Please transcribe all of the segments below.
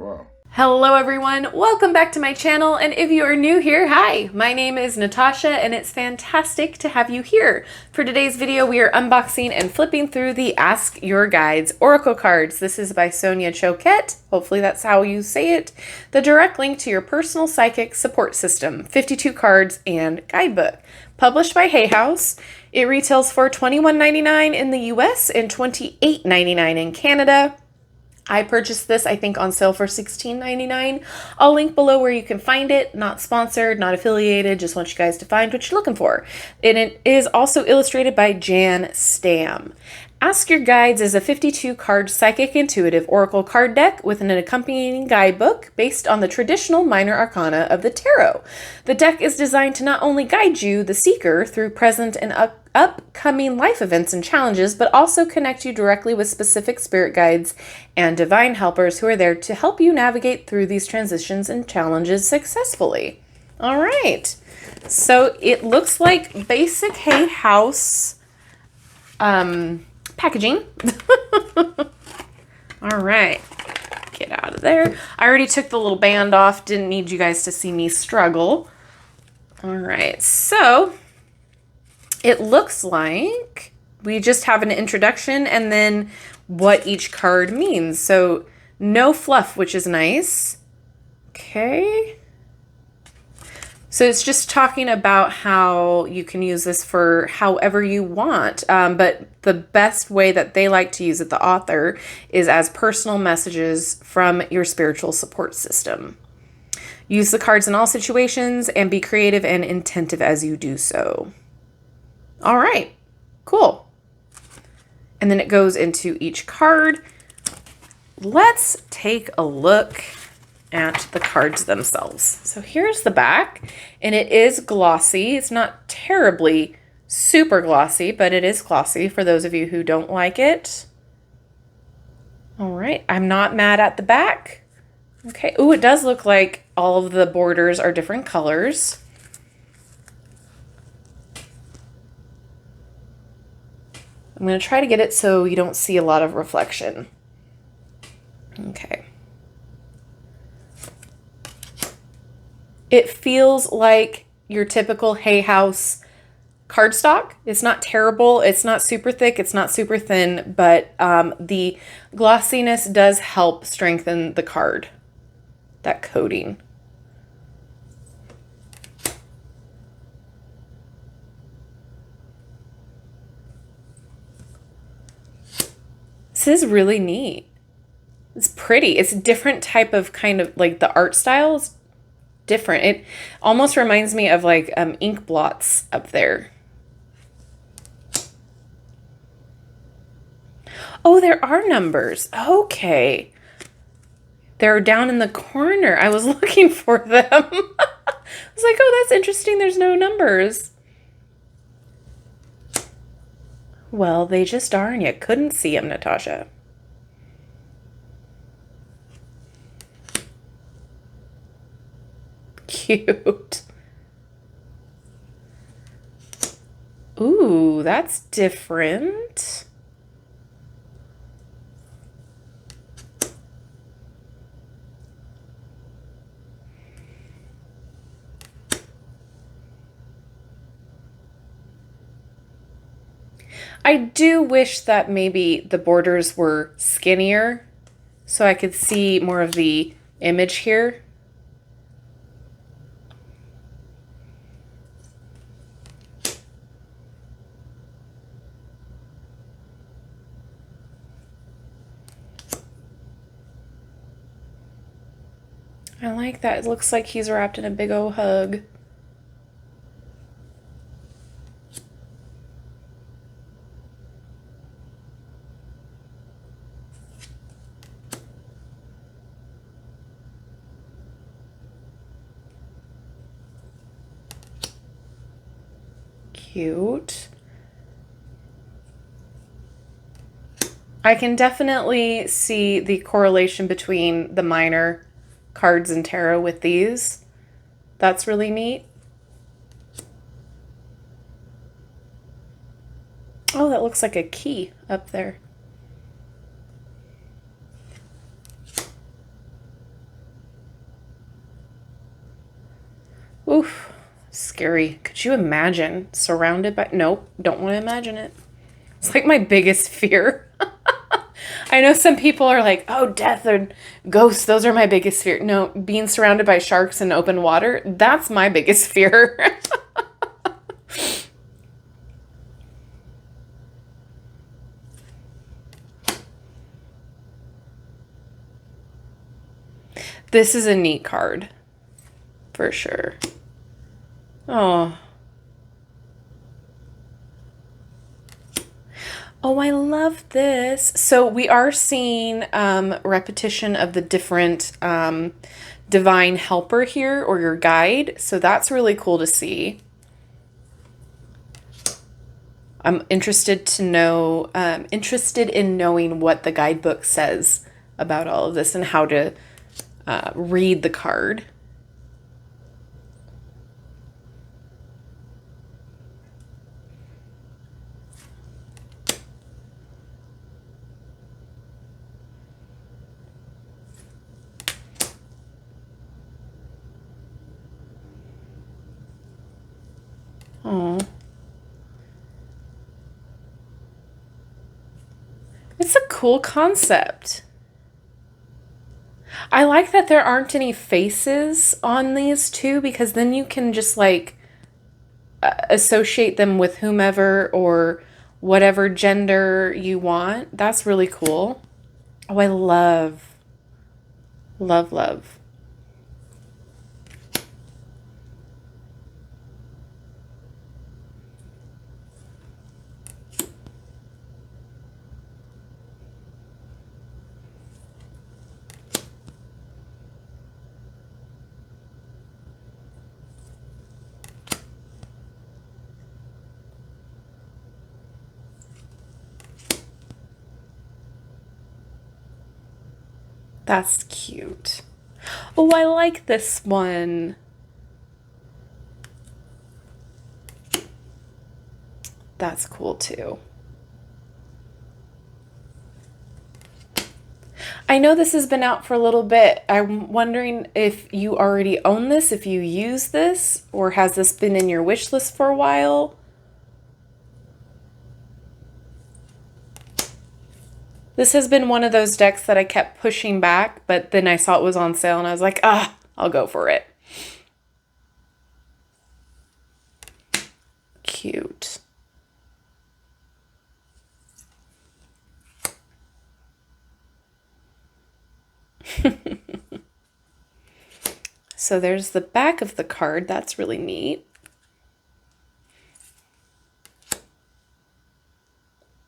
Whoa. Hello everyone, welcome back to my channel, and if you are new here, hi, my name is Natasha and it's fantastic to have you here. For today's video, we are unboxing and flipping through the Ask Your Guides Oracle cards. This is by Sonia Choquette, hopefully that's how you say it, the direct link to your personal psychic support system, 52 cards and guidebook. Published by Hay House, it retails for $21.99 in the US and $28.99 in Canada. I purchased this, I think, on sale for $16.99. I'll link below where you can find it. Not sponsored, not affiliated, just want you guys to find what you're looking for. And it is also illustrated by Jan Stamm. Ask Your Guides is a 52-card psychic intuitive oracle card deck with an accompanying guidebook based on the traditional minor arcana of the tarot. The deck is designed to not only guide you, the seeker, through present and upcoming life events and challenges, but also connect you directly with specific spirit guides and divine helpers who are there to help you navigate through these transitions and challenges successfully. All right, so it looks like basic Hay House packaging. All right, get out of there. I already took the little band off, didn't need you guys to see me struggle. All right, so it looks like we just have an introduction and then what each card means. So no fluff, which is nice. Okay. So it's just talking about how you can use this for however you want. But the best way that they like to use it, the author, is as personal messages from your spiritual support system. Use the cards in all situations and be creative and attentive as you do so. All right, cool. And then it goes into each card. Let's take a look at the cards themselves. So here's the back, and it is glossy. It's not terribly super glossy, but it is glossy for those of you who don't like it. All right, I'm not mad at the back. Okay, ooh, it does look like all of the borders are different colors. I'm going to try to get it so you don't see a lot of reflection. Okay. It feels like your typical Hay House cardstock. It's not terrible. It's not super thick. It's not super thin, but the glossiness does help strengthen the card, that coating. This is really neat. It's pretty. It's a different type of kind of like the art style is different. It almost reminds me of like ink blots up there. Oh, there are numbers. Okay. They're down in the corner. I was looking for them. I was like, oh, that's interesting. There's no numbers. Well, they just are, and you couldn't see them, Natasha. Cute. Ooh, that's different. I do wish that maybe the borders were skinnier so I could see more of the image here. I like that. It looks like he's wrapped in a big old hug. Cute. I can definitely see the correlation between the minor cards and tarot with these. That's really neat. Oh, that looks like a key up there. scary. Could you imagine surrounded by, nope, don't want to imagine it. It's like my biggest fear. I know some people are like, oh, death or ghosts, those are my biggest fear. No, being surrounded by sharks in open water, that's my biggest fear. This is a neat card, for sure. Oh. Oh, I love this. So we are seeing repetition of the different divine helper here, or your guide. So that's really cool to see. I'm interested to know, interested in knowing what the guidebook says about all of this and how to read the card. Oh, it's a cool concept. I like that there aren't any faces on these two, because then you can just like associate them with whomever or whatever gender you want. That's really cool. Oh, I love, love, love. That's cute. Oh, I like this one. That's cool too. I know this has been out for a little bit. I'm wondering if you already own this, if you use this, or has this been in your wish list for a while? This has been one of those decks that I kept pushing back, but then I saw it was on sale and I was like, ah, I'll go for it. Cute. So there's the back of the card. That's really neat.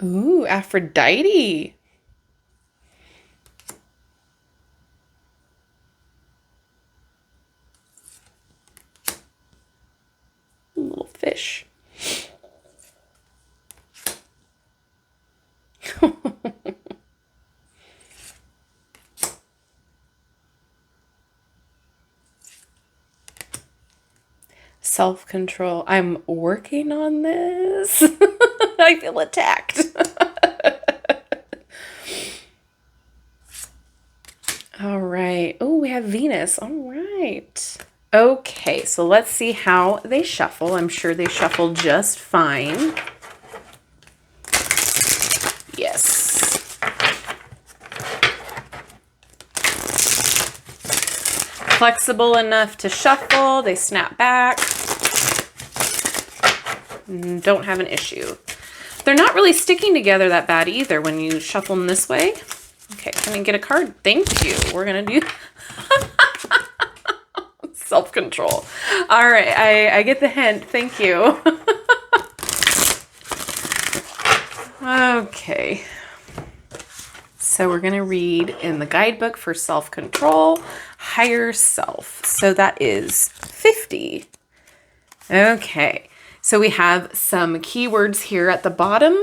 Ooh, Aphrodite. Little fish. Self-control. I'm working on this. I feel attacked. All right. Oh, we have Venus. All right. Okay, so let's see how they shuffle. I'm sure they shuffle just fine. Yes. Flexible enough to shuffle. They snap back. Don't have an issue. They're not really sticking together that bad either when you shuffle them this way. Okay, can I get a card? Thank you. We're going to do self-control. All right, I get the hint. Thank you. Okay. So we're going to read in the guidebook for self-control, higher self. So that is 50. Okay. So we have some keywords here at the bottom.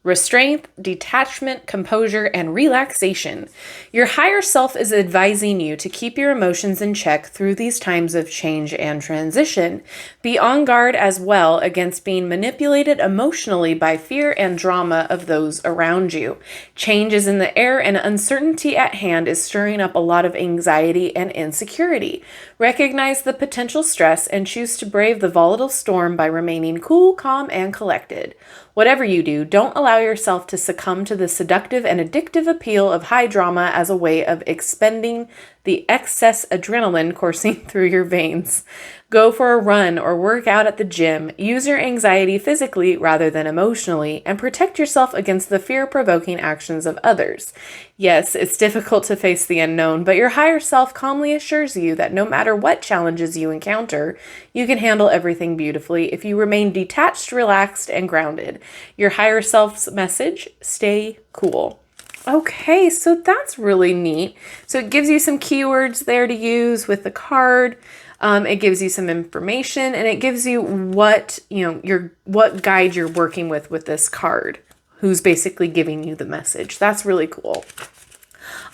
restraint, detachment, composure, and relaxation. Your higher self is advising you to keep your emotions in check through these times of change and transition. Be on guard as well against being manipulated emotionally by fear and drama of those around you. Change is in the air, and uncertainty at hand is stirring up a lot of anxiety and insecurity. Recognize the potential stress and choose to brave the volatile storm by remaining cool, calm, and collected. Whatever you do, don't allow yourself to succumb to the seductive and addictive appeal of high drama as a way of expending the excess adrenaline coursing through your veins. Go for a run or work out at the gym. Use your anxiety physically rather than emotionally, and protect yourself against the fear-provoking actions of others. Yes, it's difficult to face the unknown, but your higher self calmly assures you that no matter what challenges you encounter, you can handle everything beautifully if you remain detached, relaxed, and grounded. Your higher self's message: stay cool. Okay, so that's really neat. So it gives you some keywords there to use with the card. It gives you some information, and it gives you what guide you're working with this card, who's basically giving you the message. That's really cool.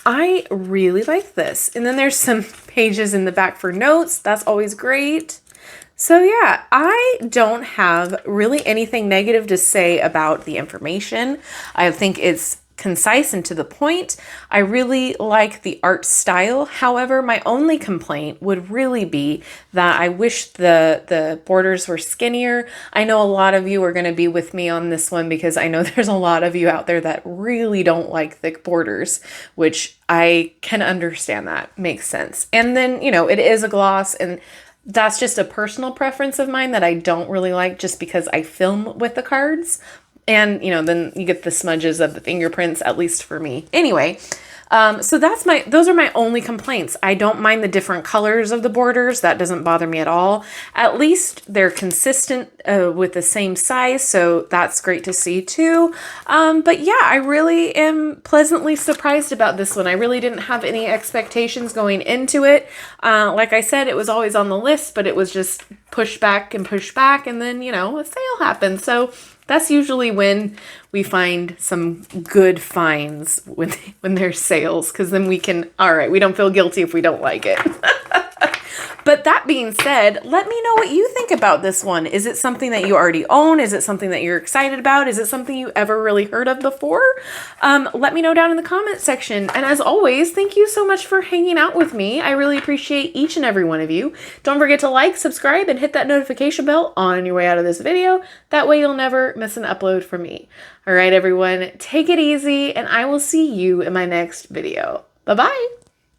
I really like this. And then there's some pages in the back for notes. That's always great. So yeah, I don't have really anything negative to say about the information. I think it's concise and to the point. I really like the art style. However, my only complaint would really be that I wish the borders were skinnier. I know a lot of you are going to be with me on this one because I know there's a lot of you out there that really don't like thick borders, which I can understand. That makes sense. And then, it is a gloss, and that's just a personal preference of mine that I don't really like just because I film with the cards. And, then you get the smudges of the fingerprints, at least for me. Anyway, so those are my only complaints. I don't mind the different colors of the borders. That doesn't bother me at all. At least they're consistent with the same size, so that's great to see too. But yeah, I really am pleasantly surprised about this one. I really didn't have any expectations going into it. Like I said, it was always on the list, but it was just pushed back, and then, a sale happened. So that's usually when we find some good finds when there's sales, because then we don't feel guilty if we don't like it. But that being said, let me know what you think about this one. Is it something that you already own? Is it something that you're excited about? Is it something you ever really heard of before? Let me know down in the comment section. And as always, thank you so much for hanging out with me. I really appreciate each and every one of you. Don't forget to like, subscribe, and hit that notification bell on your way out of this video. That way you'll never miss an upload from me. All right, everyone, take it easy, and I will see you in my next video. Bye-bye.